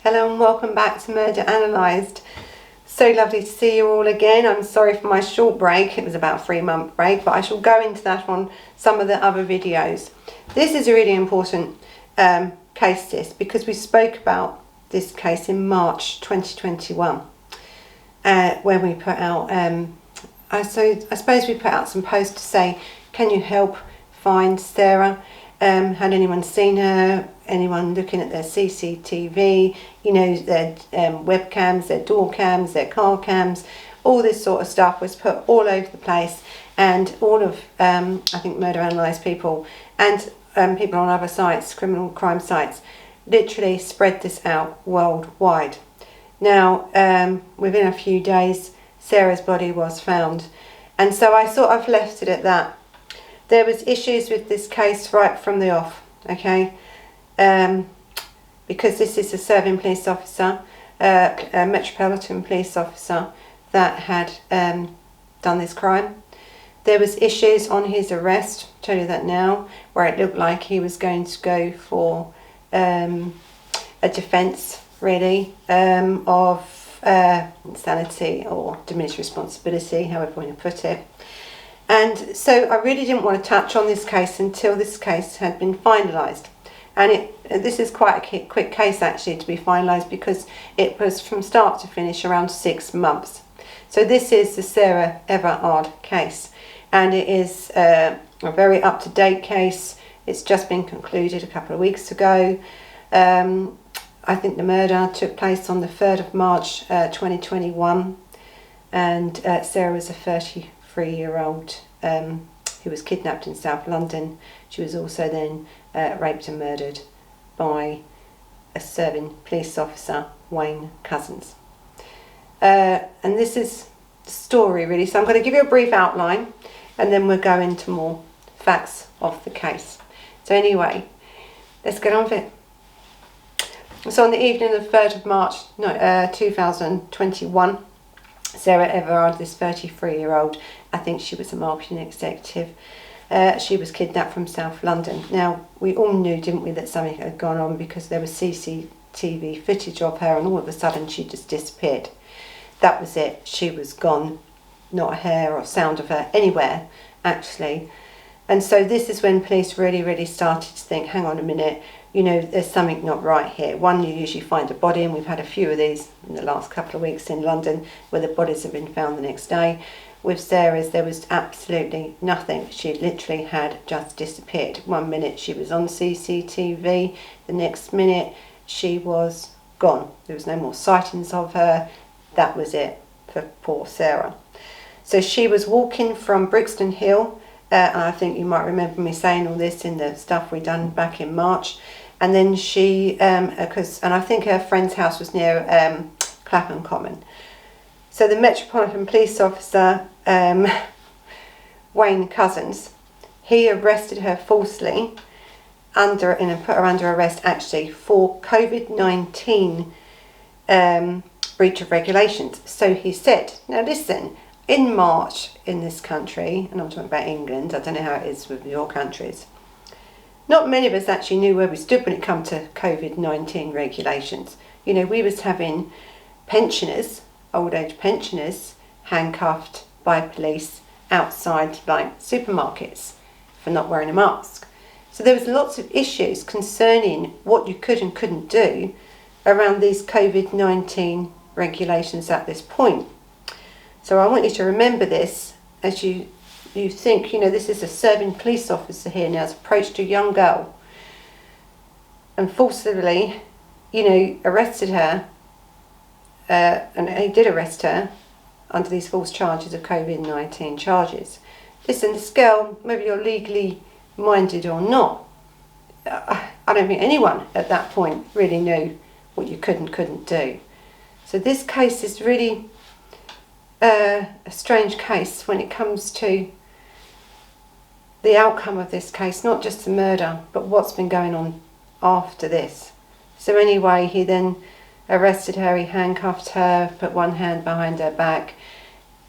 Hello and welcome back to Murder Analysed. So lovely to see you all again. I'm sorry for my short break. It was about a 3-month break, but I shall go into that on some of the other videos. This is a really important case because we spoke about this case in March 2021 when we put out, I suppose we put out some posts to say, can you help find Sarah? Had anyone seen her? Anyone looking at their CCTV, their webcams, their door cams, their car cams, all this sort of stuff was put all over the place, and all of, I think, Murder Analysed people and people on other sites, criminal crime sites, literally spread this out worldwide. Now, within a few days, Sarah's body was found, and so I sort of left it at that. There was issues with this case right from the off, okay? Because this is a serving police officer, a Metropolitan Police officer that had done this crime. There was issues on his arrest, I'll tell you that now, where it looked like he was going to go for a defence, really, of insanity or diminished responsibility, however you want to put it. And so I really didn't want to touch on this case until this case had been finalised. And this is quite a quick case actually to be finalised, because it was from start to finish around 6 months. So this is the Sarah Everard case, and it is a very up-to-date case. It's just been concluded a couple of weeks ago. I think the murder took place on the 3rd of March 2021, and Sarah was a 33-year-old who was kidnapped in South London. She was also then raped and murdered by a serving police officer, Wayne Couzens. And this is the story, really. So I'm going to give you a brief outline, and then we'll go into more facts of the case. So anyway, let's get on with it. So on the evening of the 3rd of March 2021, Sarah Everard, this 33-year-old, I think she was a marketing executive, she was kidnapped from South London. Now, we all knew, didn't we, that something had gone on, because there was CCTV footage of her, and all of a sudden she just disappeared. That was it. She was gone. Not a hair or sound of her anywhere, actually. And so this is when police really started to think, hang on a minute, there's something not right here. One, you usually find a body, and we've had a few of these in the last couple of weeks in London where the bodies have been found the next day. With Sarah's, there was absolutely nothing. She literally had just disappeared. 1 minute she was on CCTV, the next minute she was gone. There was no more sightings of her. That was it for poor Sarah. So she was walking from Brixton Hill, and I think you might remember me saying all this in the stuff we done back in March. And then she, and I think her friend's house was near Clapham Common. So the Metropolitan Police officer, Wayne Couzens, he arrested her falsely and put her under arrest actually for COVID-19 breach of regulations. So he said, now listen, in March in this country, and I'm talking about England, I don't know how it is with your countries, not many of us actually knew where we stood when it came to COVID-19 regulations. We was having pensioners, old age pensioners, handcuffed by police outside like supermarkets for not wearing a mask. So there was lots of issues concerning what you could and couldn't do around these COVID-19 regulations at this point. So I want you to remember this as you think, this is a serving police officer here now has approached a young girl and forcibly, arrested her, and he did arrest her under these false charges of COVID-19 charges. Listen, this girl, whether you're legally minded or not, I don't think anyone at that point really knew what you could and couldn't do. So this case is really a strange case when it comes to the outcome of this case, not just the murder, but what's been going on after this. So anyway, he then arrested her, he handcuffed her, put one hand behind her back,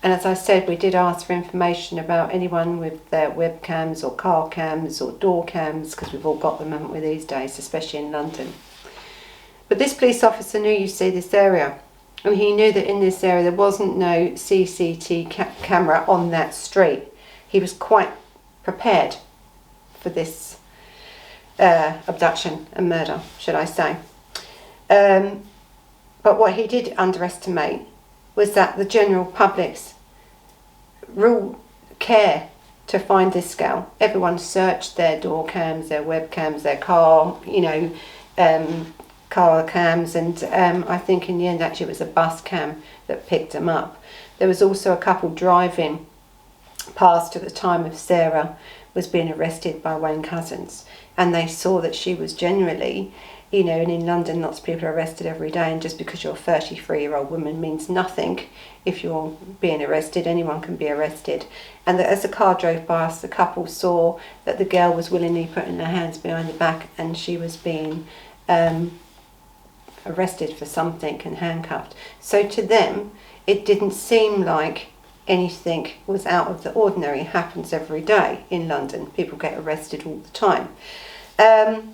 and as I said, we did ask for information about anyone with their webcams or car cams or door cams, because we've all got them, haven't we, these days, especially in London. But this police officer knew, you see, this area. And he knew that in this area there wasn't no CCTV camera on that street. He was quite prepared for this abduction and murder, should I say. But what he did underestimate was that the general public's real care to find this girl. Everyone searched their door cams, their webcams, their car, car cams, and I think in the end actually it was a bus cam that picked them up. There was also a couple driving past at the time of Sarah was being arrested by Wayne Couzens, and they saw that she was generally, and in London lots of people are arrested every day, and just because you're a 33-year-old woman means nothing. If you're being arrested, anyone can be arrested. And that as the car drove past, the couple saw that the girl was willingly putting her hands behind the back and she was being arrested for something and handcuffed. So to them, it didn't seem like anything was out of the ordinary. It happens every day in London. People get arrested all the time. That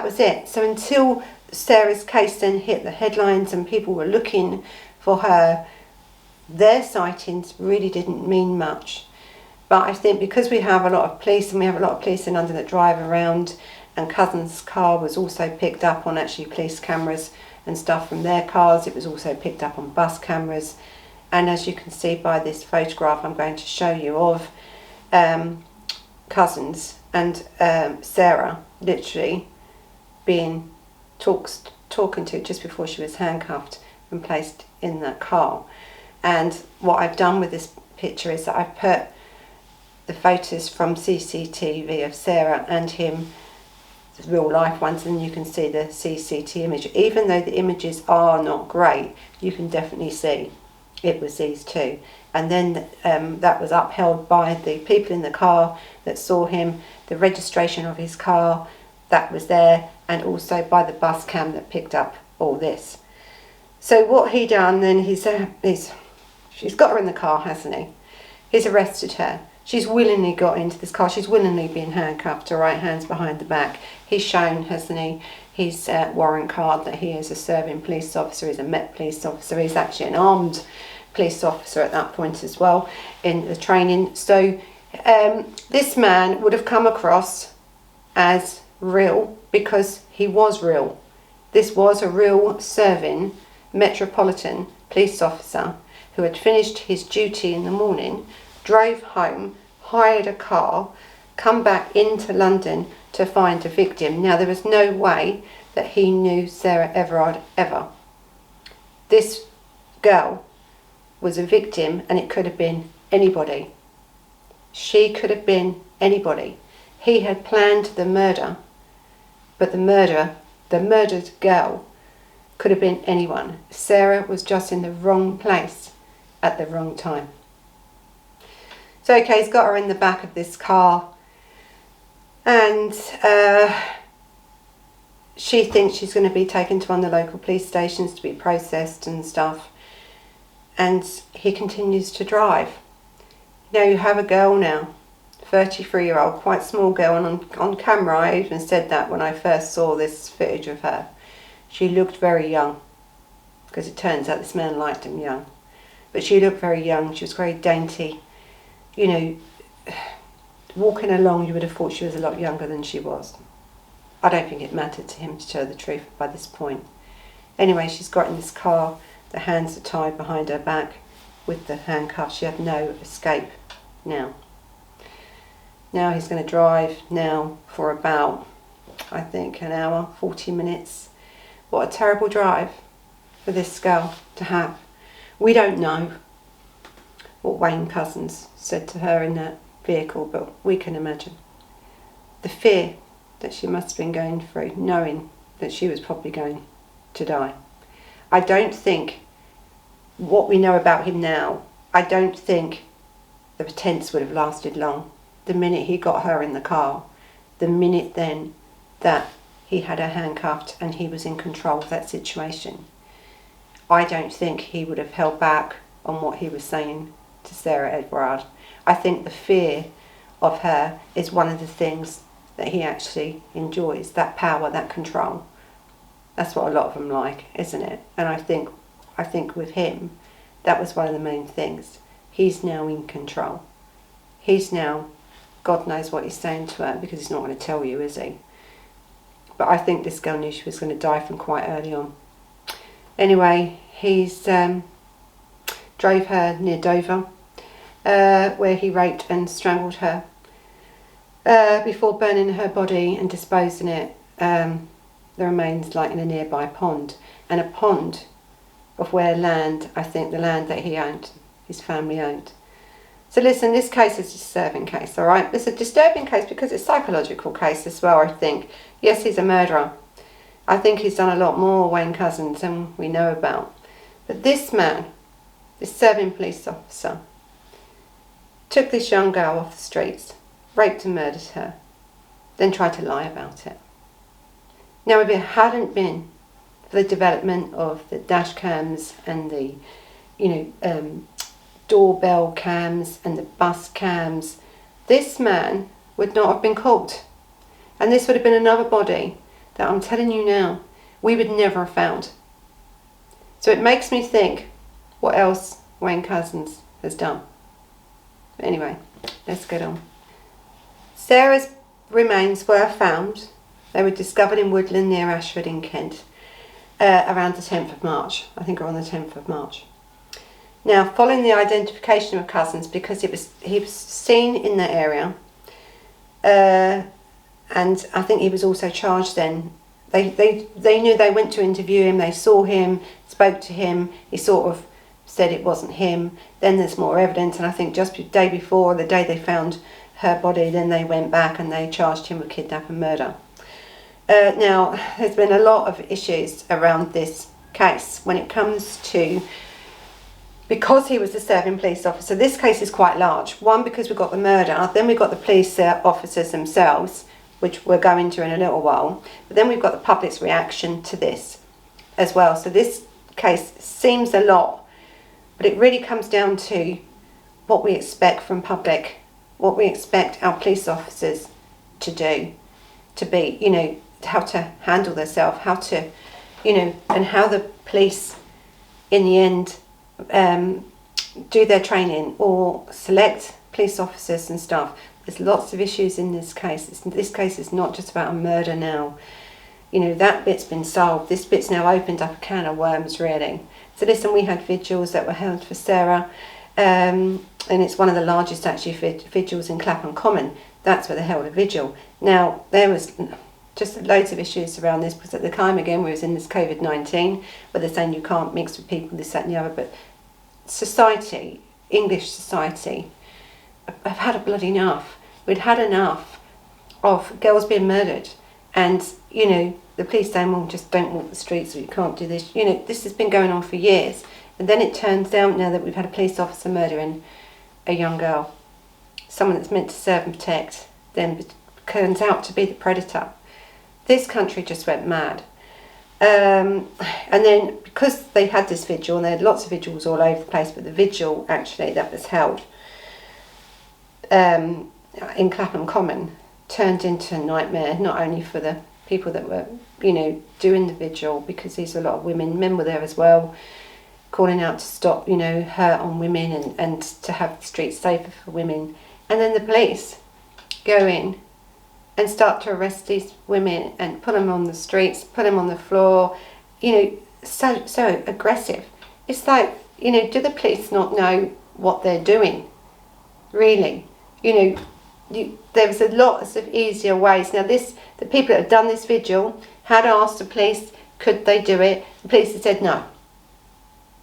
was it. So until Sarah's case then hit the headlines and people were looking for her, their sightings really didn't mean much. But I think because we have a lot of police, and we have a lot of police in London that drive around, and Couzens' car was also picked up on actually police cameras and stuff from their cars. It was also picked up on bus cameras. And as you can see by this photograph I'm going to show you of Couzens and Sarah literally being talking to just before she was handcuffed and placed in that car. And what I've done with this picture is that I've put the photos from CCTV of Sarah and him, the real life ones, and you can see the CCTV image. Even though the images are not great, you can definitely see it was these two. And then that was upheld by the people in the car that saw him, the registration of his car that was there, and also by the bus cam that picked up all this. So what he done then, she's got her in the car, hasn't he? He's arrested her. She's willingly got into this car. She's willingly been handcuffed, her right hand's behind the back. He's shown, hasn't he, his warrant card that he is a serving police officer. He's a Met police officer. He's actually an armed police officer at that point as well in the training. So this man would have come across as real because he was real. This was a real serving Metropolitan Police officer who had finished his duty in the morning, drove home, hired a car, come back into London to find a victim. Now, there was no way that he knew Sarah Everard ever. This girl was a victim, and it could have been anybody. She could have been anybody. He had planned the murder, but the murdered girl could have been anyone. Sarah was just in the wrong place at the wrong time. So okay, he's got her in the back of this car, and she thinks she's going to be taken to one of the local police stations to be processed and stuff, and he continues to drive. Now you have a girl now, 33-year-old, quite small girl, and on camera I even said that when I first saw this footage of her. She looked very young, because it turns out this man liked him young. But she looked very young, she was very dainty. You know, walking along you would have thought she was a lot younger than she was. I don't think it mattered to him, to tell the truth, by this point. Anyway, she's got in this car, the hands are tied behind her back with the handcuffs. She had no escape now. Now he's going to drive now for about, I think, an hour, 40 minutes. What a terrible drive for this girl to have. We don't know what Wayne Couzens said to her in that vehicle, but we can imagine the fear that she must have been going through, knowing that she was probably going to die. I don't think, what we know about him now, I don't think the pretense would have lasted long. The minute he got her in the car, the minute then that he had her handcuffed and he was in control of that situation, I don't think he would have held back on what he was saying to Sarah Everard. I think the fear of her is one of the things that he actually enjoys, that power, that control. That's what a lot of them like, isn't it? And I think with him, that was one of the main things. He's now in control. He's now, God knows what he's saying to her, because he's not going to tell you, is he? But I think this girl knew she was going to die from quite early on. Anyway, he's drove her near Dover, where he raped and strangled her before burning her body and disposing it, the remains, like in a nearby pond, and a pond of where land, I think the land that he owned, his family owned. So listen, this case is a disturbing case, all right? It's a disturbing case because it's a psychological case as well, I think. Yes, he's a murderer. I think he's done a lot more, Wayne Couzens, than we know about. But this man, this serving police officer, took this young girl off the streets, raped and murdered her, then tried to lie about it. Now, if it hadn't been for the development of the dash cams and the, doorbell cams and the bus cams, this man would not have been caught. And this would have been another body that I'm telling you now, we would never have found. So it makes me think what else Wayne Couzens has done. But anyway, let's get on. Sarah's remains were found. They were discovered in woodland near Ashford in Kent around the 10th of March. I think around the 10th of March. Now, following the identification of Couzens, because he was seen in that area, and I think he was also charged then. They knew, they went to interview him, they saw him, spoke to him, he sort of said it wasn't him. Then there's more evidence, and I think just the day before, the day they found her body, then they went back and they charged him with kidnap and murder. Now, there's been a lot of issues around this case when it comes to, because he was a serving police officer, this case is quite large. One, because we've got the murder, then we've got the police officers themselves, which we'll go into in a little while, but then we've got the public's reaction to this as well. So this case seems a lot, but it really comes down to what we expect from public, what we expect our police officers to do, to be, how to handle themselves, how to, and how the police in the end do their training or select police officers and stuff. There's lots of issues in this case. This case is not just about a murder now. That bit's been solved. This bit's now opened up a can of worms, really. So listen, we had vigils that were held for Sarah, and it's one of the largest actually vigils in Clapham Common. That's where they held a vigil. Now, there was just loads of issues around this, because at the time, again, we was in this COVID-19, where they're saying you can't mix with people, this, that and the other, but society, English society, have had a bloody enough. We'd had enough of girls being murdered, and the police saying, well, just don't walk the streets, or you can't do this. This has been going on for years, and then it turns out now that we've had a police officer murdering a young girl, someone that's meant to serve and protect, then turns out to be the predator. This country just went mad. And then, because they had this vigil, and they had lots of vigils all over the place, but the vigil actually that was held in Clapham Common turned into a nightmare, not only for the people that were, doing the vigil, because there's a lot of women, men were there as well, calling out to stop, hurt on women and to have the streets safer for women. And then the police go in and start to arrest these women and put them on the streets, put them on the floor, so aggressive. It's like, do the police not know what they're doing? Really? There was a lot of easier ways. Now the people that have done this vigil had asked the police, could they do it? The police had said no.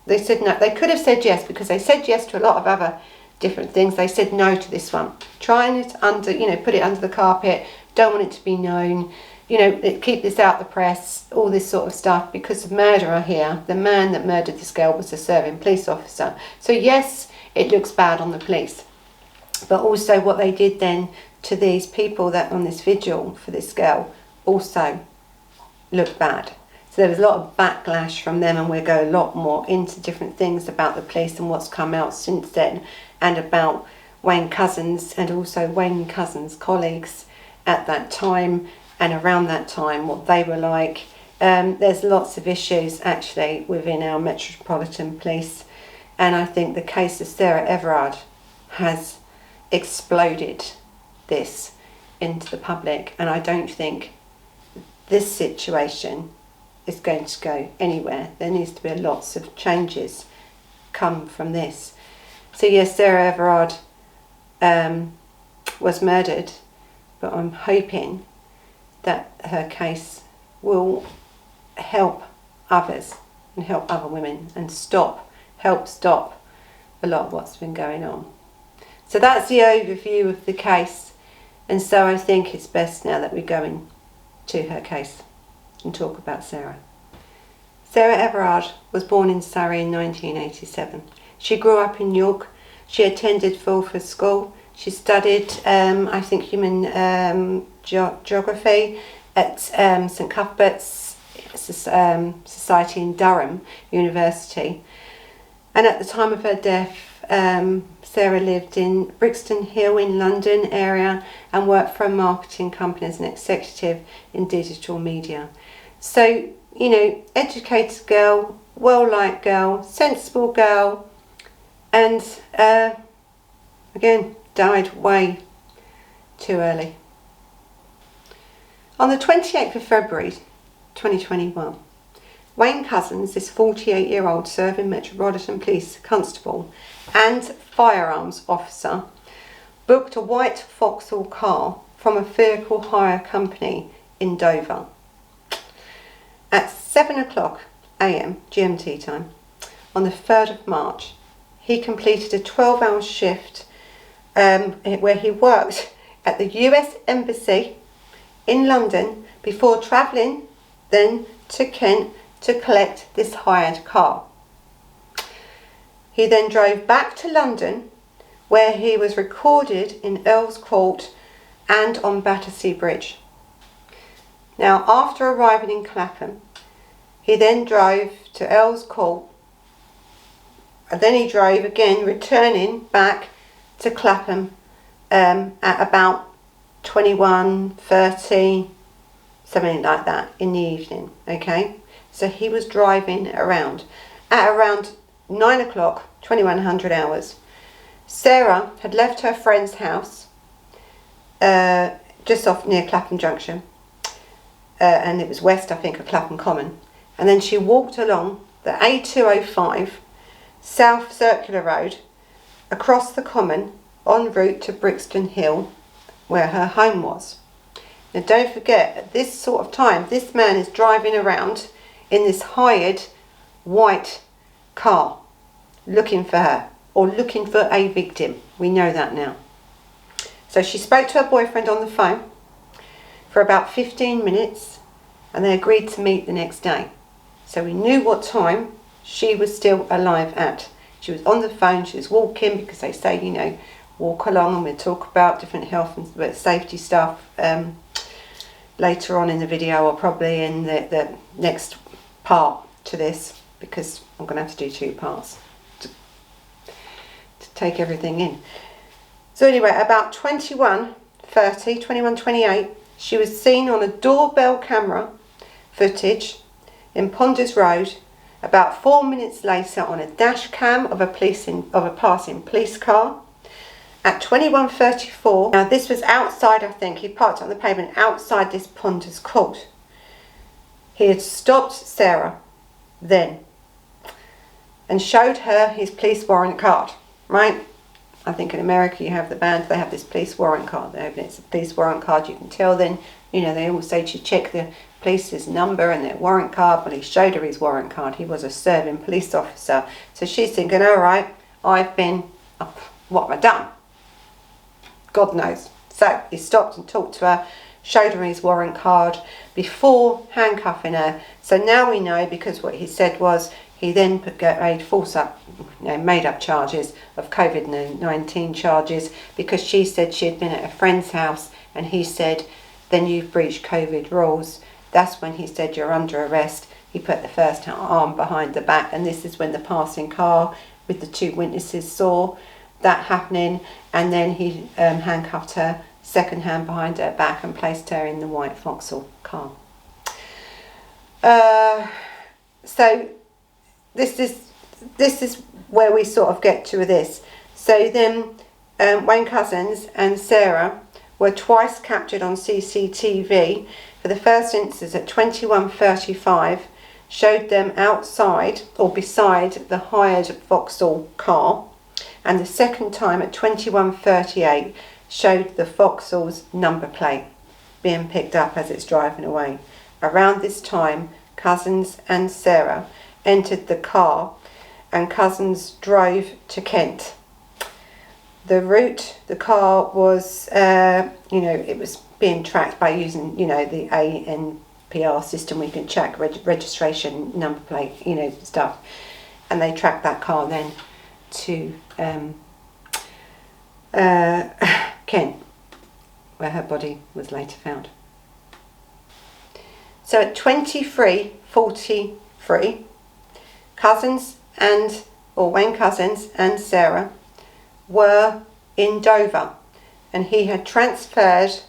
They said no. They could have said yes, because they said yes to a lot of other different things. They said no to this one. Trying it under, put it under the carpet, don't want it to be known, keep this out the press, all this sort of stuff, because the murderer here, the man that murdered this girl, was a serving police officer. So yes, it looks bad on the police, but also what they did then to these people that on this vigil for this girl also looked bad. So there was a lot of backlash from them, and we'll go a lot more into different things about the police and what's come out since then, and about Wayne Couzens and also Wayne Couzens' colleagues at that time and around that time, what they were like, There's lots of issues actually within our Metropolitan Police, and I think the case of Sarah Everard has exploded this into the public, and I don't think this situation is going to go anywhere. There needs to be lots of changes come from this. So yes, Sarah Everard was murdered, but I'm hoping that her case will help others and help other women and help stop a lot of what's been going on. So that's the overview of the case, and so I think it's best now that we go into her case and talk about Sarah. Sarah Everard was born in Surrey in 1987. She grew up in York. She attended Fulford School. She studied, I think, human geography at St Cuthbert's Society in Durham University. And at the time of her death, Sarah lived in Brixton Hill in London area and worked for a marketing company as an executive in digital media. So, you know, educated girl, well-liked girl, sensible girl, and again, died way too early. On the 28th of February 2021, Wayne Couzens, this 48-year-old serving Metropolitan Police constable and firearms officer, booked a white Vauxhall car from a vehicle hire company in Dover. At 7 o'clock AM GMT time on the 3rd of March, he completed a 12-hour shift where he worked at the US Embassy in London before travelling then to Kent to collect this hired car. He then drove back to London, where he was recorded in Earl's Court and on Battersea Bridge. Now, after arriving in Clapham, he then drove to Earl's Court, and then he drove again, returning back to Clapham at about 21:30, something like that, in the evening. Okay, so he was driving around at around 9 o'clock, 2100 hours. Sarah had left her friend's house just off near Clapham Junction, and it was west, I think, of Clapham Common, and then she walked along the A205 South Circular Road across the Common en route to Brixton Hill, where her home was. Now don't forget, at this sort of time, this man is driving around in this hired white car looking for her, or looking for a victim. We know that now. So she spoke to her boyfriend on the phone for about 15 minutes, and they agreed to meet the next day. So we knew what time she was still alive at. She was on the phone, she was walking, because they say, you know, walk along, and we'll talk about different health and safety stuff later on in the video, or probably in the next part to this, because I'm going to have to do 2 parts to take everything in. So anyway, about 21:28, she was seen on a doorbell camera footage in Ponders Road. About 4 minutes later, on a dash cam of a passing police car. At 21:34, now this was outside, I think, he parked on the pavement outside this Ponders Court. He had stopped Sarah then and showed her his police warrant card, right? I think in America you have the band, they have this police warrant card. It's a police warrant card, you can tell then, you know, they always say to check the police's number and their warrant card. But he showed her his warrant card. He was a serving police officer. So she's thinking, all right, what have I done? God knows. So he stopped and talked to her, showed her his warrant card before handcuffing her. So now we know, because what he said was he then made up charges of COVID-19 charges, because she said she had been at a friend's house, and he said, then you've breached COVID rules. That's when he said, you're under arrest. He put the first arm behind the back, and this is when the passing car with the 2 witnesses saw that happening, and then he handcuffed her, second hand behind her back, and placed her in the white Vauxhall car. So this is where we sort of get to this. So then Wayne Couzens and Sarah were twice captured on CCTV. For the first instance at 21:35, showed them outside or beside the hired Vauxhall car, and the second time at 21:38 showed the Vauxhall's number plate being picked up as it's driving away. Around this time, Couzens and Sarah entered the car and Couzens drove to Kent. The route the car was, it was being tracked by using, the ANPR system. We can check registration, number plate, stuff. And they tracked that car then to Kent, where her body was later found. So at 23:43, Wayne Couzens and Sarah were in Dover, and she had transferred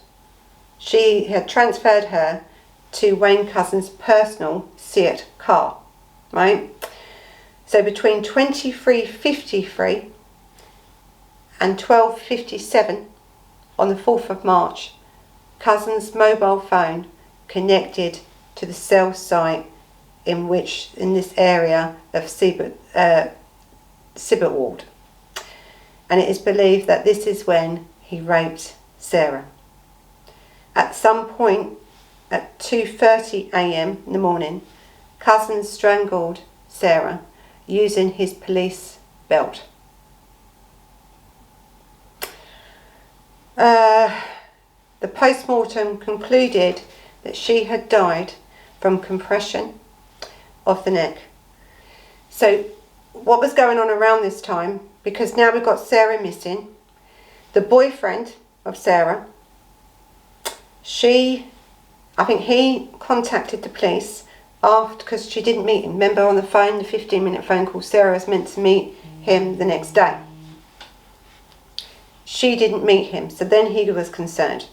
her to Wayne Couzens' personal Seat car, right? So between 23:53 and 12:57 on the 4th of March, Couzens' mobile phone connected to the cell site in this area of Sibberwald. And it is believed that this is when he raped Sarah. At some point at 2:30 a.m. in the morning, Couzens strangled Sarah using his police belt. The post-mortem concluded that she had died from compression of the neck. So what was going on around this time, because now we've got Sarah missing, the boyfriend of Sarah, I think he contacted the police because she didn't meet him. Remember on the phone, the 15-minute phone call, Sarah was meant to meet him the next day. She didn't meet him, so then he was concerned.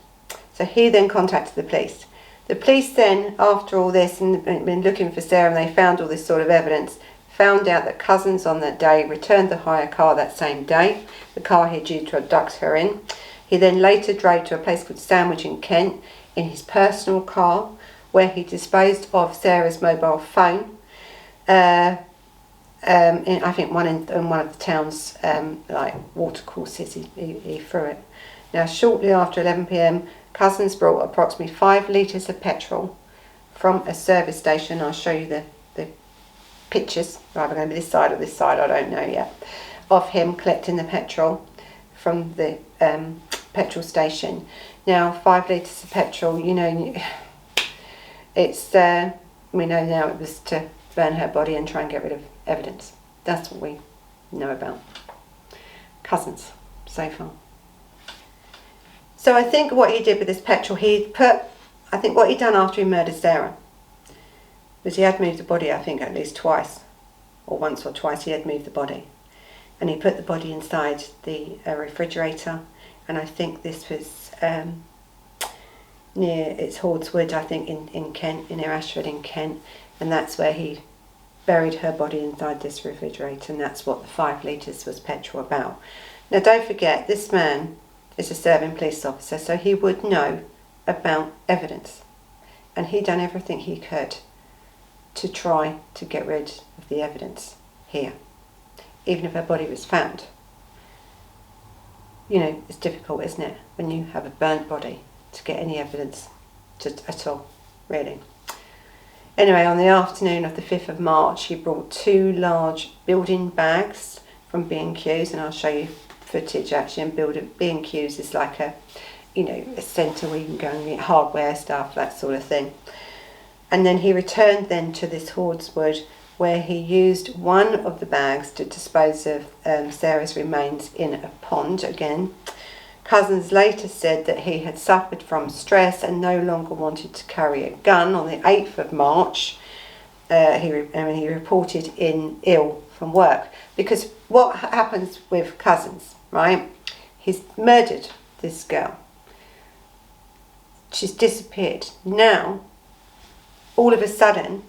So he then contacted the police. The police then, after all this, and been looking for Sarah, and they found all this sort of evidence, found out that Couzens on that day returned the hire car that same day, the car he due to abduct her in. He then later drove to a place called Sandwich in Kent in his personal car, where he disposed of Sarah's mobile phone. I think in one of the town's watercourses, he threw it. Now, shortly after 11 p.m, Couzens brought approximately 5 litres of petrol from a service station. I'll show you the pictures, either going to be this side or this side, I don't know yet, of him collecting the petrol from the petrol station. Now, 5 litres of petrol, it's we know now it was to burn her body and try and get rid of evidence. That's what we know about Couzens so far. So I think what he did with this petrol, what he'd done after he murdered Sarah was he had moved the body, I think at least twice, or once or twice he had moved the body. And he put the body inside the refrigerator, and I think this was near Hordswood, I think in Kent, near Ashford in Kent, and that's where he buried her body inside this refrigerator, and that's what the 5 litres was petrol about. Now don't forget, this man is a serving police officer, so he would know about evidence, and he done everything he could to try to get rid of the evidence here, even if her body was found. It's difficult, isn't it, when you have a burnt body, to get any evidence at all, really. Anyway, on the afternoon of the 5th of March, he brought 2 large building bags from B&Q's, and I'll show you footage actually. And B&Q's is like a centre where you can go and get hardware stuff, that sort of thing. And then he returned then to this Hordswood, where he used one of the bags to dispose of Sarah's remains in a pond again. Couzens later said that he had suffered from stress and no longer wanted to carry a gun. On the 8th of March, he reported ill from work. Because what happens with Couzens, right? He's murdered this girl. She's disappeared. Now, all of a sudden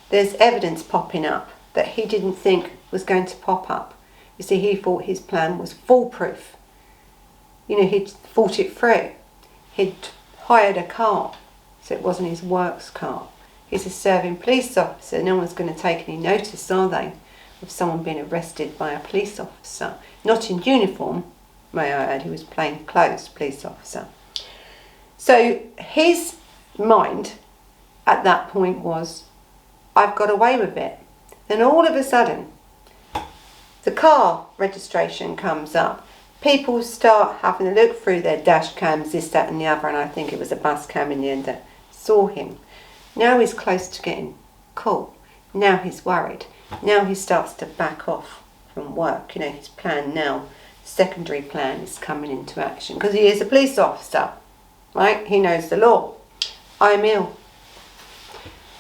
there's evidence popping up that he didn't think was going to pop up. You see, he thought his plan was foolproof. You know, he'd thought it through. He'd hired a car, so it wasn't his works car. He's a serving police officer. No one's going to take any notice, are they, of someone being arrested by a police officer? Not in uniform, may I add. He was plain clothes police officer. So his mind at that point was, I've got away with it. Then all of a sudden, the car registration comes up. People start having a look through their dash cams, this, that and the other, and I think it was a bus cam in the end that saw him. Now he's close to getting caught. Now he's worried. Now he starts to back off from work. You know, his plan now, secondary plan, is coming into action because he is a police officer, right? He knows the law. I'm ill.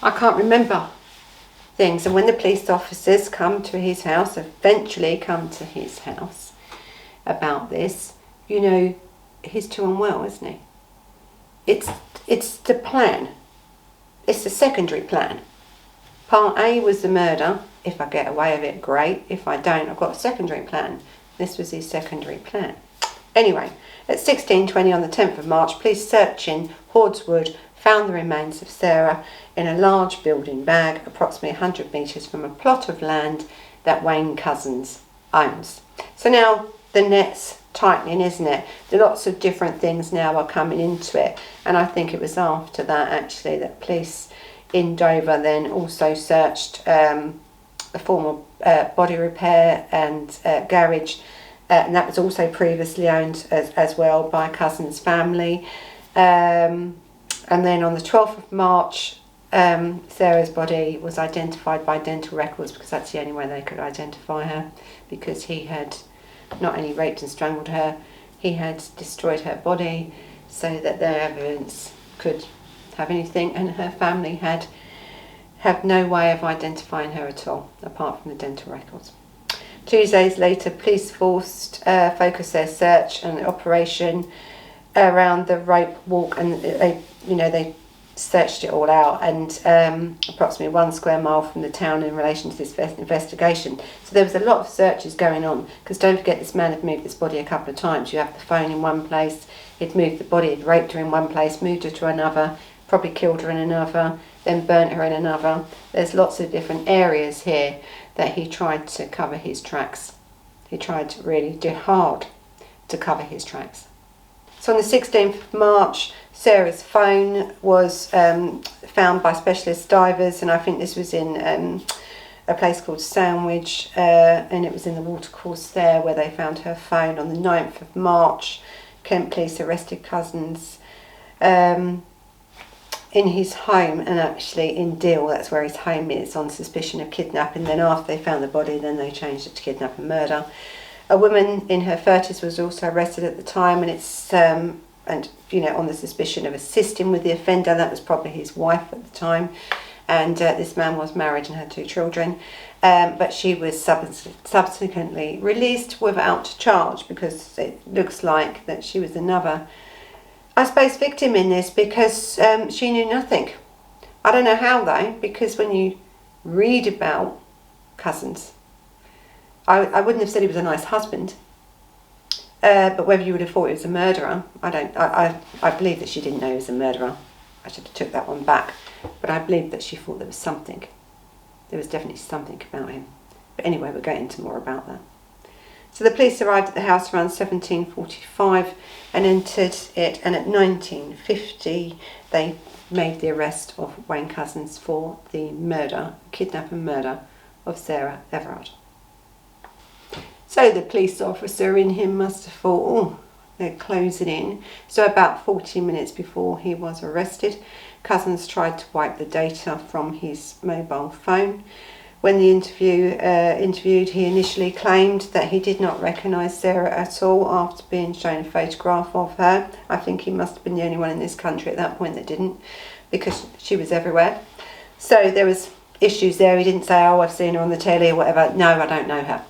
I can't remember things. And when the police officers come to his house, eventually come to his house about this, you know, he's too unwell, isn't he? It's the plan. It's the secondary plan. Part A was the murder. If I get away with it, great. If I don't, I've got a secondary plan. This was his secondary plan. Anyway, at 16:20 on the 10th of March, police searching Hordswood found the remains of Sarah in a large building bag approximately 100 metres from a plot of land that Wayne Couzens owns. So now the net's tightening, isn't it? Lots of different things now are coming into it, and I think it was after that actually that police in Dover then also searched a former body repair and garage, and that was also previously owned as well by Couzens' family. And then on the 12th of March, Sarah's body was identified by dental records because that's the only way they could identify her, because he had not only raped and strangled her, he had destroyed her body so that their evidence could have anything, and her family had no way of identifying her at all apart from the dental records. 2 days later, police forced focused their search and operation around the rope walk, and they searched it all out, and approximately 1 square mile from the town in relation to this investigation. So there was a lot of searches going on, because don't forget, this man had moved this body a couple of times. You have the phone in one place, he'd moved the body, he'd raped her in one place, moved her to another, probably killed her in another, then burnt her in another. There's lots of different areas here that he tried to cover his tracks. He tried to really do hard to cover his tracks. So on the 16th of March, Sarah's phone was found by specialist divers, and I think this was in a place called Sandwich, and it was in the watercourse there where they found her phone. On the 9th of March, Kent police arrested Couzens in his home, and actually in Deal, that's where his home is, on suspicion of kidnapping. Then after they found the body, then they changed it to kidnap and murder. A woman in her 30s was also arrested at the time, and it's on the suspicion of assisting with the offender. That was probably his wife at the time, and this man was married and had 2 children, but she was subsequently released without charge, because it looks like that she was another, I suppose, victim in this, because she knew nothing. I don't know how though, because when you read about Couzens, I wouldn't have said he was a nice husband, but whether you would have thought he was a murderer, I believe that she didn't know he was a murderer. I should have took that one back, but I believe that she thought there was something. There was definitely something about him. But anyway, we'll get into more about that. So the police arrived at the house around 17:45 and entered it, and at 19:50 they made the arrest of Wayne Couzens for the kidnap and murder of Sarah Everard. So the police officer in him must have thought, oh, they're closing in. So about 40 minutes before he was arrested, Couzens tried to wipe the data from his mobile phone. When the interviewed, he initially claimed that he did not recognise Sarah at all after being shown a photograph of her. I think he must have been the only one in this country at that point that didn't, because she was everywhere. So there was issues there. He didn't say, oh, I've seen her on the telly or whatever. No, I don't know her.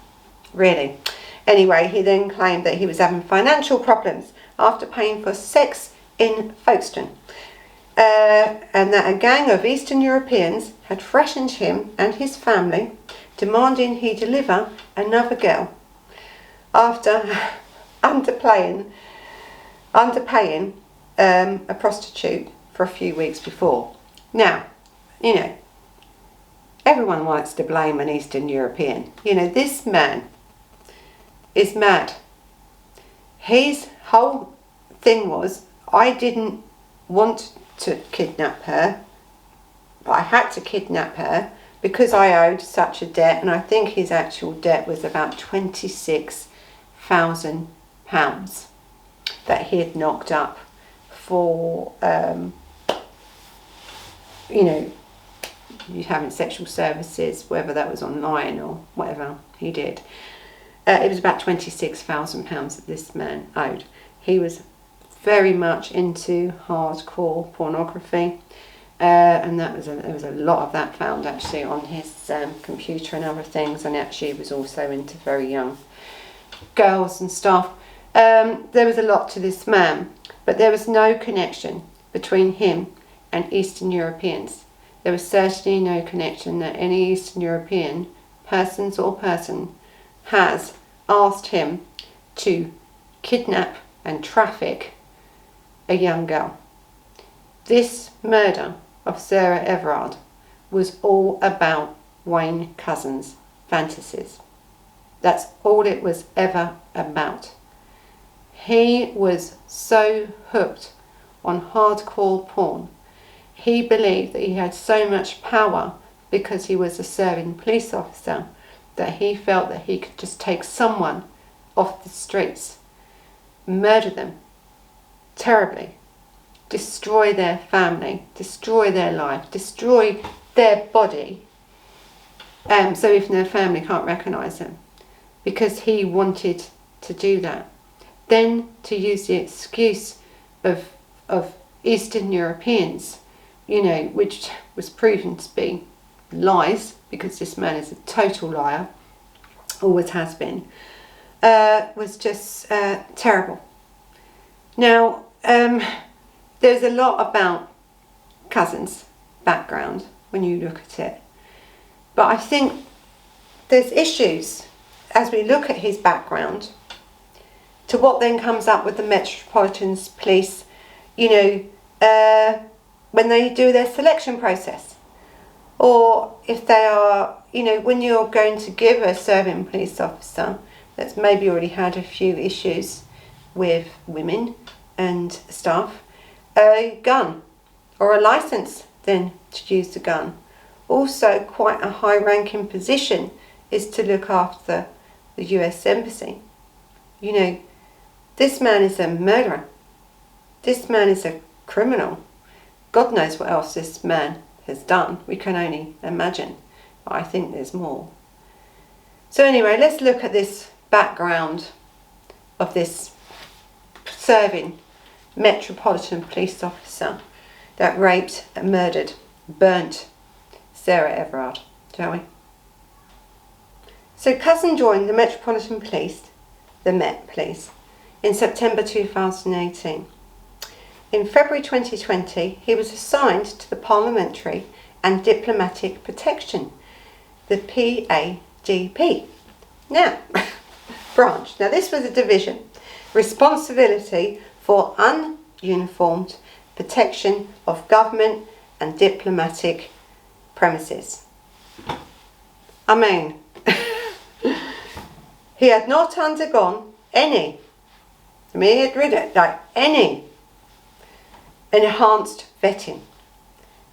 Really. Anyway, he then claimed that he was having financial problems after paying for sex in Folkestone. and that a gang of Eastern Europeans had threatened him and his family, demanding he deliver another girl after underpaying a prostitute for a few weeks before. Now, you know, everyone likes to blame an Eastern European. You know, this man is mad. His whole thing was, I didn't want to kidnap her, but I had to kidnap her because I owed such a debt, and I think his actual debt was about £26,000 that he had knocked up for, you know, having sexual services, whether that was online or whatever he did. It was about £26,000 that this man owed. He was very much into hardcore pornography, and there was a lot of that found actually on his computer and other things, and actually he was also into very young girls and stuff. There was a lot to this man, but there was no connection between him and Eastern Europeans. There was certainly no connection that any Eastern European persons or person has asked him to kidnap and traffic a young girl. This murder of Sarah Everard was all about Wayne Couzens' fantasies. That's all it was ever about. He was so hooked on hardcore porn. He believed that he had so much power because he was a serving police officer that he felt that he could just take someone off the streets, murder them terribly, destroy their family, destroy their life, destroy their body, so even their family can't recognise them, because he wanted to do that. Then to use the excuse of Eastern Europeans, you know, which was proven to be lies, because this man is a total liar, always has been, was just terrible. Now, there's a lot about Couzens' background when you look at it, but I think there's issues as we look at his background to what then comes up with the Metropolitan Police, you know, when they do their selection process, or if they are, you know, when you're going to give a serving police officer that's maybe already had a few issues with women and stuff, a gun or a license then to use the gun. Also quite a high ranking position is to look after the US Embassy. You know, this man is a murderer. This man is a criminal. God knows what else this man has done. We can only imagine. But I think there's more. So anyway, let's look at this background of this serving Metropolitan Police officer that raped and murdered, burnt Sarah Everard, shall we? So Couzens joined the Metropolitan Police, the Met Police, in September 2018. In February 2020, he was assigned to the Parliamentary and Diplomatic Protection, the PADP. Now, branch. Now this was a division, responsibility for ununiformed protection of government and diplomatic premises. I mean, he had not undergone any enhanced vetting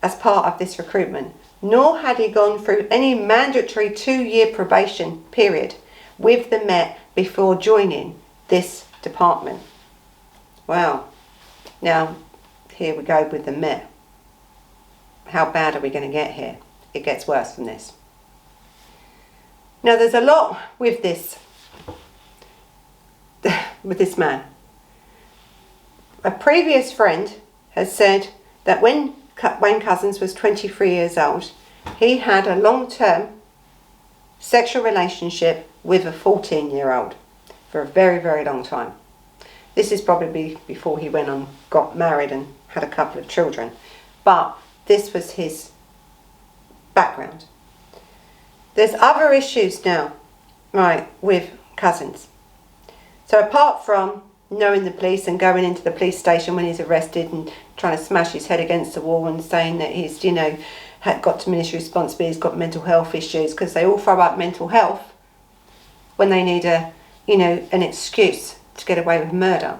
as part of this recruitment, nor had he gone through any mandatory 2-year probation period with the Met before joining this department. Well, now here we go with the Met. How bad are we going to get here? It gets worse than this. Now there's a lot with this man. A previous friend has said that when Wayne Couzens was 23 years old, he had a long-term sexual relationship with a 14-year-old for a very, very long time. This is probably before he went on, got married and had a couple of children. But this was his background. There's other issues now, right, with Couzens. So apart from knowing the police and going into the police station when he's arrested and trying to smash his head against the wall and saying that he's, had got diminished responsibility, he's got mental health issues, because they all throw up mental health when they need an excuse to get away with murder.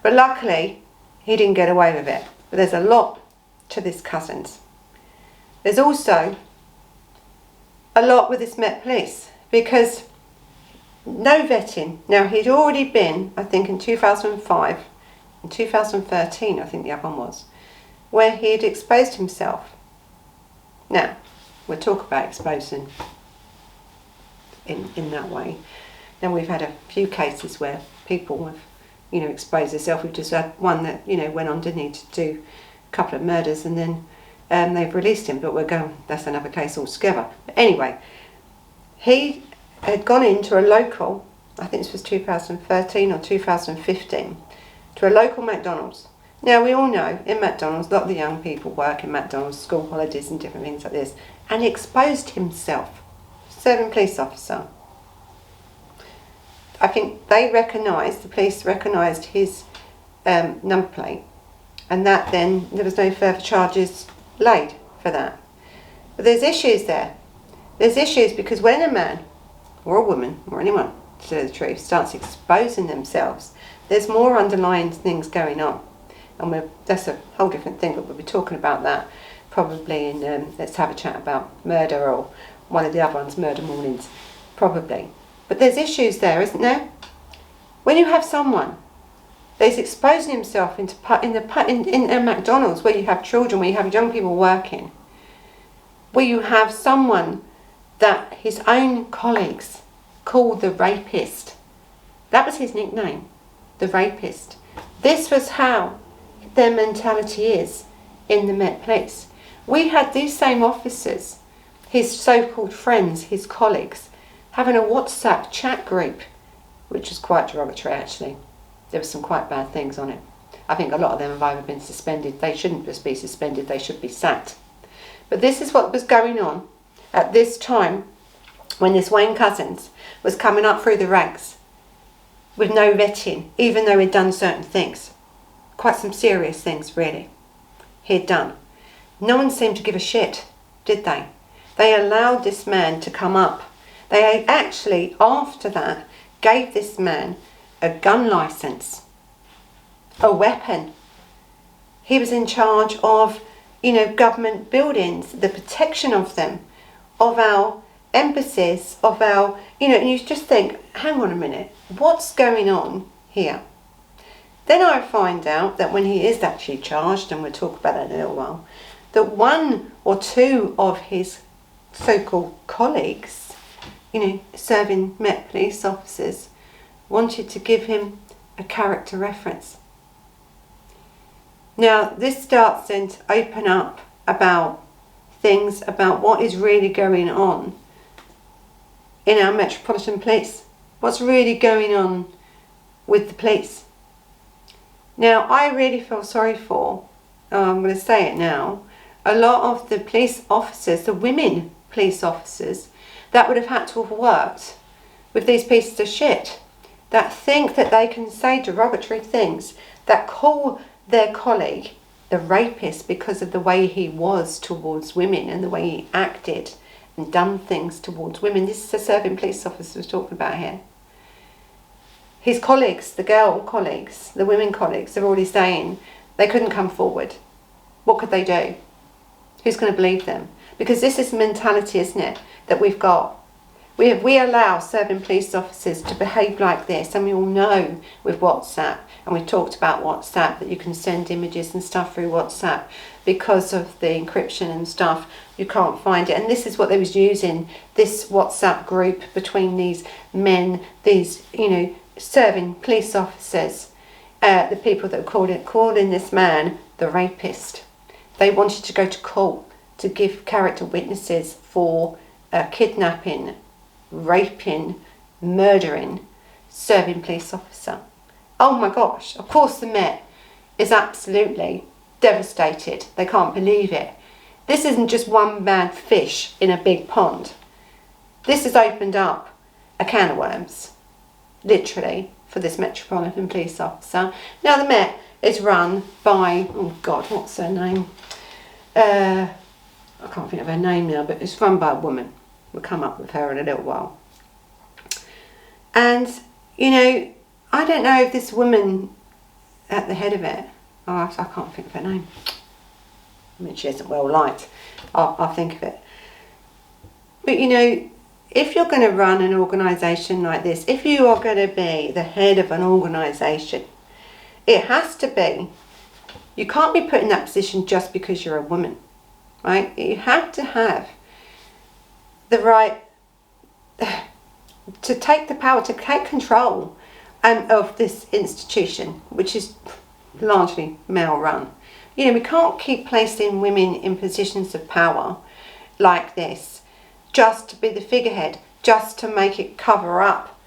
But luckily, he didn't get away with it. But there's a lot to this Couzens. There's also a lot with this Met Police, because no vetting. Now, he'd already been, I think in 2005, in 2013, I think the other one was, where he had exposed himself. Now, we'll talk about exposing in that way. Then we've had a few cases where people have, exposed themselves. We've just had one that, went on, didn't he, to do a couple of murders, and then they've released him, but that's another case altogether. But anyway, he had gone into a local, I think this was 2013 or 2015, to a local McDonald's. Now, we all know in McDonald's, a lot of the young people work in McDonald's, school holidays and different things like this, and he exposed himself, serving police officer. I think the police recognised his number plate, and that then there was no further charges laid for that. But there's issues there. There's issues because when a man or a woman or anyone, to tell the truth, starts exposing themselves, there's more underlying things going on. And that's a whole different thing, but we'll be talking about that probably in Let's Have a Chat About Murder, or one of the other ones, Murder Mornings, probably. But there's issues there, isn't there? When you have someone that's exposing himself in a McDonald's, where you have children, where you have young people working, where you have someone that his own colleagues call the rapist. That was his nickname, the rapist. This was how their mentality is in the Met Police. We had these same officers, his so-called friends, his colleagues, having a WhatsApp chat group, which was quite derogatory actually. There were some quite bad things on it. I think a lot of them have either been suspended. They shouldn't just be suspended, they should be sacked. But this is what was going on at this time when this Wayne Couzens was coming up through the ranks with no vetting, even though he'd done certain things. Quite some serious things, really, he'd done. No one seemed to give a shit, did they? They allowed this man to come up. They actually, after that, gave this man a gun license, a weapon. He was in charge of, government buildings, the protection of them, of our embassies, of our, and you just think, hang on a minute, what's going on here? Then I find out that when he is actually charged, and we'll talk about that in a little while, that one or two of his so-called colleagues, serving Met Police officers, wanted to give him a character reference. Now, this starts then to open up about things about what is really going on in our Metropolitan Police. What's really going on with the police. Now, I really feel sorry for, I'm going to say it now, a lot of the police officers, the women police officers, that would have had to have worked with these pieces of shit, that think that they can say derogatory things, that call their colleague the rapist because of the way he was towards women and the way he acted and done things towards women. This is a serving police officer we're talking about here. His colleagues, the girl colleagues, the women colleagues, are already saying they couldn't come forward. What could they do? Who's going to believe them? Because this is the mentality, isn't it, that we've got. We allow serving police officers to behave like this, and we all know with WhatsApp, and we've talked about WhatsApp, that you can send images and stuff through WhatsApp because of the encryption and stuff, you can't find it. And this is what they was using, this WhatsApp group between these men, these, serving police officers, the people that calling this man the rapist. They wanted to go to court to give character witnesses for kidnapping, raping, murdering, serving police officer. Oh my gosh, of course the Met is absolutely devastated. They can't believe it. This isn't just one bad fish in a big pond. This has opened up a can of worms, literally, for this Metropolitan Police officer. Now the Met is run by, oh God, what's her name? I can't think of her name now, but it's run by a woman. We'll come up with her in a little while. And, you know, I don't know if this woman at the head of it, I can't think of her name. I mean, she isn't well liked. I'll think of it. But, you know, if you're going to run an organisation like this, if you are going to be the head of an organisation, it has to be, you can't be put in that position just because you're a woman, right? You have to have the right to take the power, to take control of this institution, which is largely male run. You know, we can't keep placing women in positions of power like this just to be the figurehead, just to make it cover up,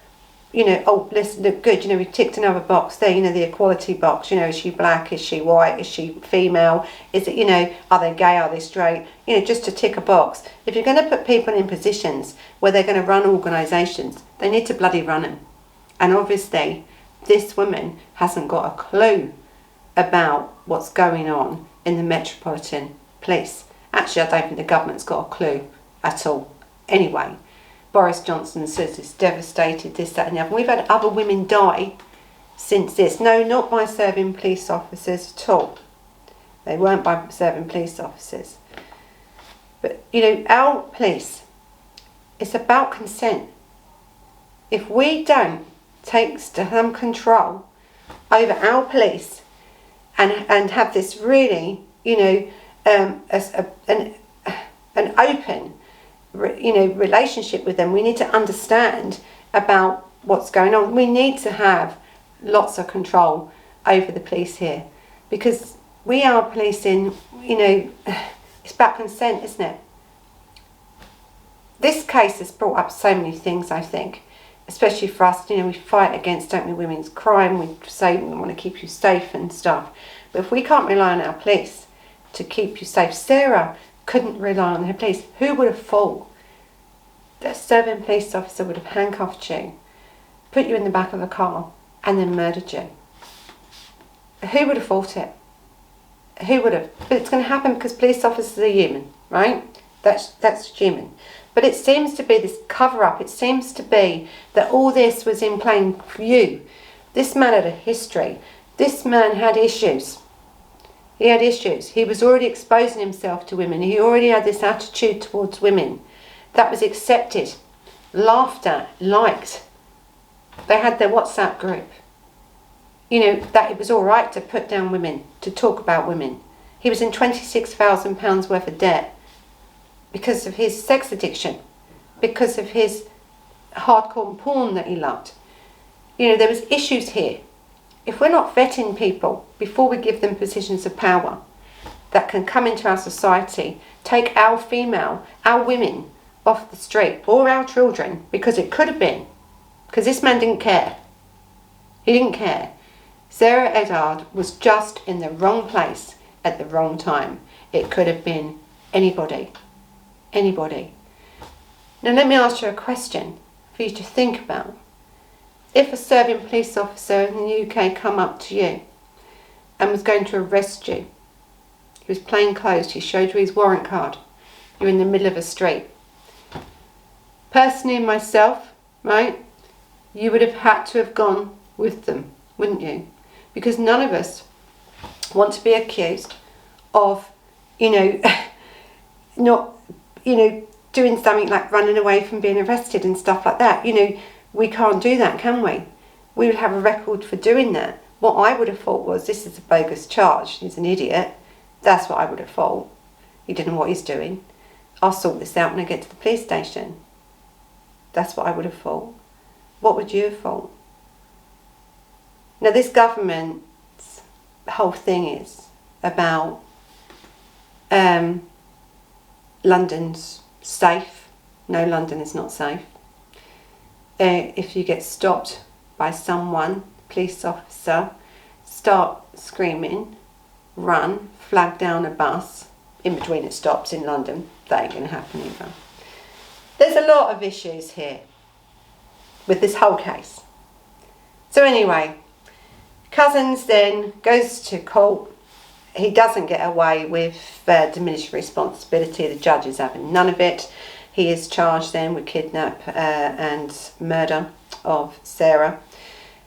you know, oh, let's look good, you know, we ticked another box there, you know, the equality box, you know, is she black, is she white, is she female, is it, you know, are they gay, are they straight, you know, just to tick a box. If you're going to put people in positions where they're going to run organisations, they need to bloody run them. And obviously, this woman hasn't got a clue about what's going on in the Metropolitan Police. Actually, I don't think the government's got a clue at all. Anyway, Boris Johnson says it's devastated, this, that and the other. We've had other women die since this. No, not by serving police officers at all. They weren't by serving police officers. But, you know, our police, it's about consent. If we don't take some control over our police and have this really, you know, an open, you know, relationship with them, we need to understand about what's going on. We need to have lots of control over the police here, because we are policing, you know, it's about consent, isn't it? This case has brought up so many things, I think, especially for us. You know, we fight against, don't we, women's crime. We say we want to keep you safe and stuff. But if we can't rely on our police to keep you safe, Sarah couldn't rely on her police. Who would have thought that a serving police officer would have handcuffed you, put you in the back of a car, and then murdered you? Who would have thought it? Who would have? But it's going to happen because police officers are human, right? That's human. But it seems to be this cover-up. It seems to be that all this was in plain view. This man had a history. This man had issues. He had issues. He was already exposing himself to women. He already had this attitude towards women that was accepted, laughed at, liked. They had their WhatsApp group. You know, that it was all right to put down women, to talk about women. He was in £26,000 worth of debt because of his sex addiction, because of his hardcore porn that he loved. You know, there was issues here. If we're not vetting people before we give them positions of power that can come into our society, take our female, our women off the street, or our children, because it could have been, because this man didn't care. He didn't care. Sarah Everard was just in the wrong place at the wrong time. It could have been anybody. Anybody. Now let me ask you a question for you to think about. If a serving police officer in the UK come up to you and was going to arrest you, he was plain clothes, he showed you his warrant card, you're in the middle of a street. Personally, myself, right, you would have had to have gone with them, wouldn't you? Because none of us want to be accused of, you know, not, you know, doing something like running away from being arrested and stuff like that. You know, we can't do that, can we? We would have a record for doing that. What I would have thought was, this is a bogus charge. He's an idiot. That's what I would have thought. He didn't know what he's doing. I'll sort this out when I get to the police station. That's what I would have thought. What would you have thought? Now, this government's whole thing is about London's safe. No, London is not safe. If you get stopped by someone police officer start screaming, run, flag down a bus in between its stops in London. That ain't going to happen either. There's a lot of issues here with this whole case. So anyway, Couzens then goes to court. He doesn't get away with diminished responsibility. The judge is having none of it. He is charged then with kidnap and murder of Sarah.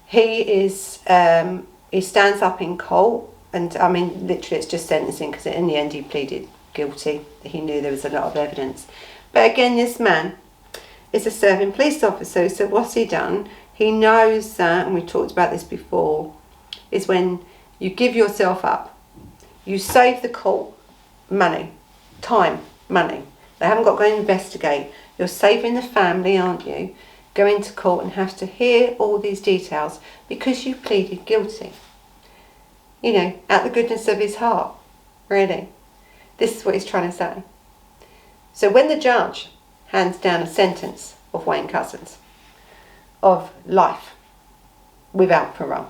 He stands up in court, and I mean literally it's just sentencing, because in the end he pleaded guilty. He knew there was a lot of evidence. But again, this man is a serving police officer, so what's he done? He knows that, and we talked about this before, is when you give yourself up, you save the court money, time, money. They haven't got to go and investigate. You're saving the family, aren't you? Going to court and have to hear all these details because you pleaded guilty. You know, out the goodness of his heart, really. This is what he's trying to say. So when the judge hands down a sentence of Wayne Couzens of life without parole,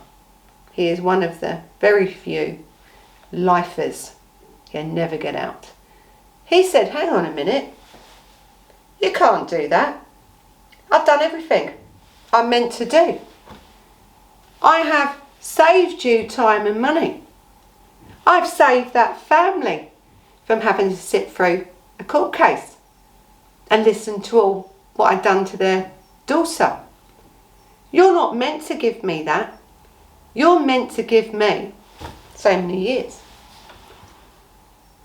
he is one of the very few lifers he'll never get out. He said, hang on a minute, you can't do that. I've done everything I meant to do. I have saved you time and money. I've saved that family from having to sit through a court case and listen to all what I've done to their daughter. You're not meant to give me that. You're meant to give me so many years.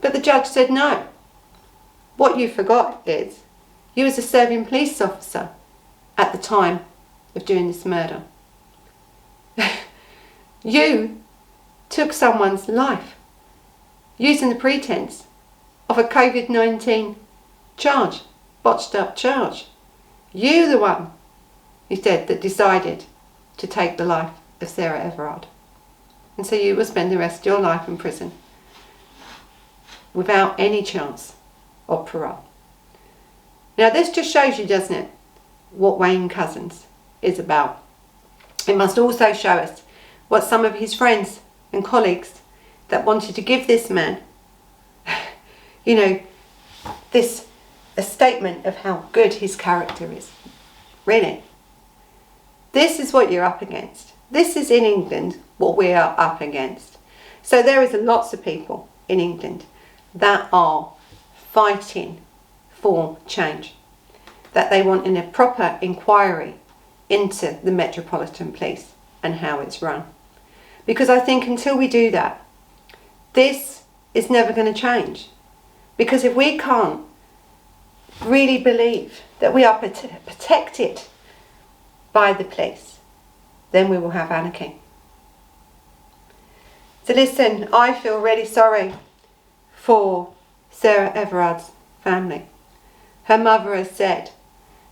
But the judge said no. What you forgot is you was a serving police officer at the time of doing this murder. You took someone's life using the pretense of a COVID-19 charge, botched up charge. You the one, he said, that decided to take the life of Sarah Everard. And so you will spend the rest of your life in prison without any chance of parole. Now this just shows you, doesn't it, what Wayne Couzens is about. It must also show us what some of his friends and colleagues that wanted to give this man, you know, a statement of how good his character is. Really. This is what you're up against. This is in England what we are up against. So there is lots of people in England that are fighting for change, that they want a proper inquiry into the Metropolitan Police and how it's run. Because I think until we do that, this is never going to change. Because if we can't really believe that we are protected by the police, then we will have anarchy. So listen, I feel really sorry for Sarah Everard's family. Her mother has said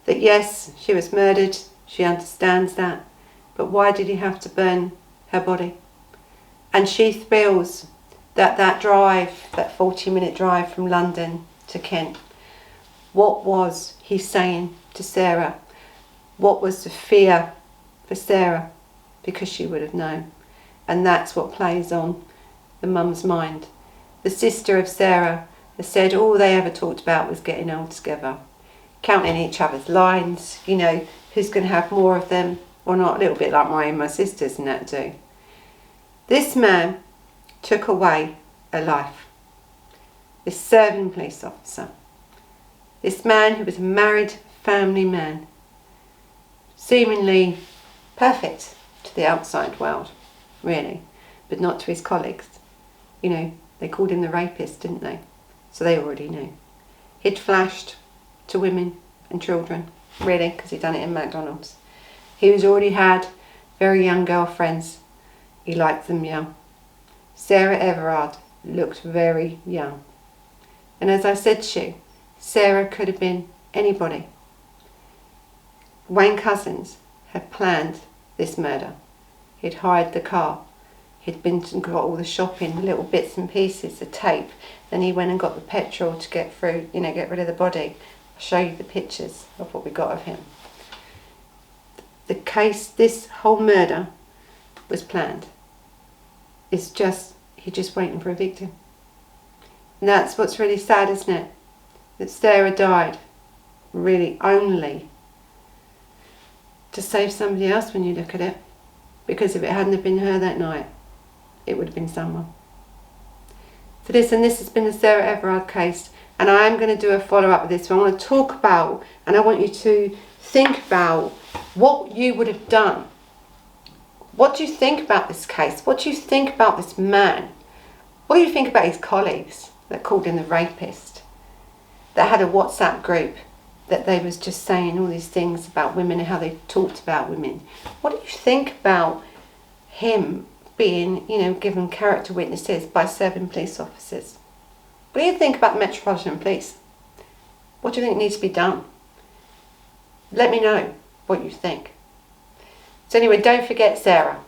that yes, she was murdered, she understands that, but why did he have to burn her body? And she feels that that drive, that 40-minute drive from London to Kent, what was he saying to Sarah? What was the fear for Sarah? Because she would have known. And that's what plays on the mum's mind. The sister of Sarah has said all they ever talked about was getting old together, counting each other's lines, you know, who's going to have more of them or not, a little bit like my sisters and that do. This man took away a life. This serving police officer. This man who was a married family man, seemingly perfect to the outside world, really, but not to his colleagues. You know, they called him the rapist, didn't they? So they already knew. He'd flashed to women and children, really, because he'd done it in McDonald's. He was already had very young girlfriends. He liked them young. Sarah Everard looked very young. And as I said to you, Sarah could have been anybody. Wayne Couzens had planned this murder. He'd hired the car. He'd been and got all the shopping, little bits and pieces, the tape. Then he went and got the petrol to get through, you know, get rid of the body. I'll show you the pictures of what we got of him. The case, this whole murder was planned. It's just, he's just waiting for a victim. And that's what's really sad, isn't it? That Sarah died really only to save somebody else when you look at it. Because if it hadn't have been her that night, it would have been someone. So this has been the Sarah Everard case. And I am going to do a follow-up with this. So I want to talk about, and I want you to think about what you would have done. What do you think about this case? What do you think about this man? What do you think about his colleagues that called him the rapist? That had a WhatsApp group that they was just saying all these things about women and how they talked about women. What do you think about him being, given character witnesses by serving police officers? What do you think about the Metropolitan Police? What do you think needs to be done? Let me know what you think. So anyway, don't forget Sarah,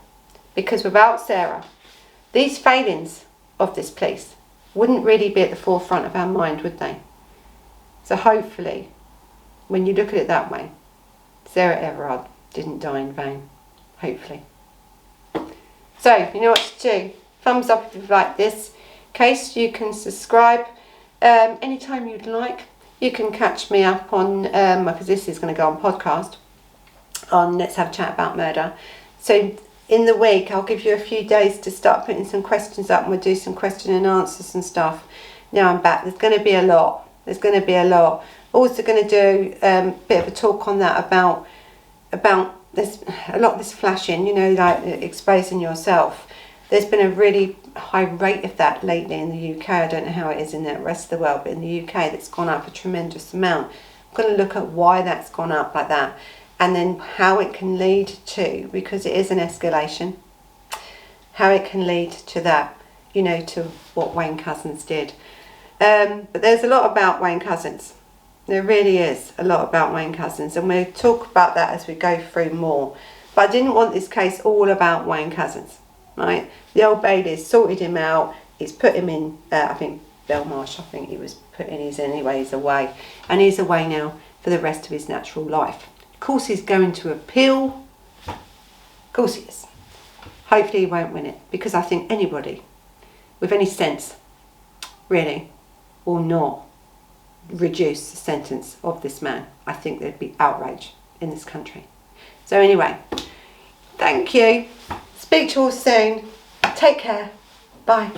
because without Sarah, these failings of this police wouldn't really be at the forefront of our mind, would they? So hopefully, when you look at it that way, Sarah Everard didn't die in vain. Hopefully. So, you know what to do. Thumbs up if you like this case. You can subscribe anytime you'd like. You can catch me up on, because this is going to go on podcast, on Let's Have a Chat About Murder. So in the week, I'll give you a few days to start putting some questions up, and we'll do some question and answers and stuff. Now I'm back. There's going to be a lot. Also going to do a bit of a talk on that about this, a lot of this flashing, like exposing yourself. There's been a really high rate of that lately in the UK. I don't know how it is in the rest of the world, but in the UK that's gone up a tremendous amount. I'm going to look at why that's gone up like that, and then how it can lead to, because it is an escalation, how it can lead to that, to what Wayne Couzens did. But there's a lot about Wayne Couzens. There really is a lot about Wayne Couzens, and we'll talk about that as we go through more. But I didn't want this case all about Wayne Couzens, right? The Old Bailey's sorted him out. He's put him in, I think, Belmarsh, I think he was putting his anyways away. And he's away now for the rest of his natural life. Of course he's going to appeal. Of course he is. Hopefully he won't win it, because I think anybody with any sense, really, will not reduce the sentence of this man. I think there'd be outrage in this country. So anyway, thank you. Speak to you all soon. Take care. Bye.